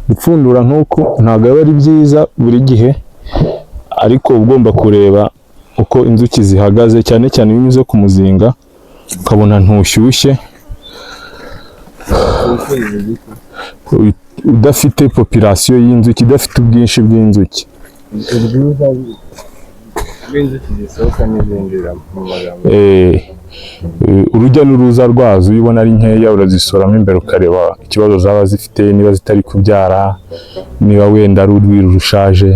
gupfundura nk'uko ntabwo aba ari byiza buri gihe, ariko ugomba kureba uko inzuki zihagaze, cyane cyane iyo unyuze ku muzinga ukabona ntushyushye, udafite population y'inzuki, idafite ubwinshi bw'inzuki. Urujya n'uruza rwazo iyo ubona ari nkeya urazisoramo imbere ukareba ikibazo zaba zifite, niba zitari kubyara, niba wenda ari urwiri rushaje.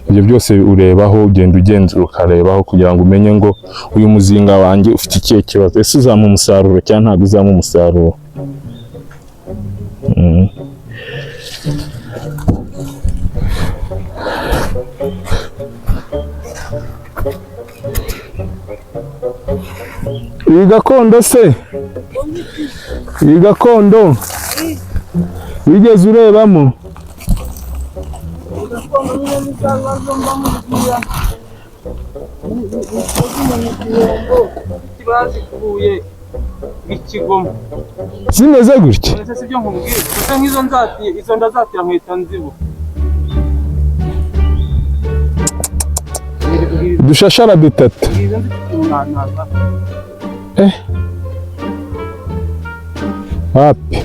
Ibyo byose urebaho, ugenda ugenzura ukarebaho kugira ngo umenye ngo uyu muzinga wanjye ufite ikihe kibazo, ese uzampa umusaruro cyangwa ntabwo uzampa umusaruro. Iyi gakondo se, iyi gakondo wigeze urebamo? Zimeze gutya? Udushashara dutatu. Wapi?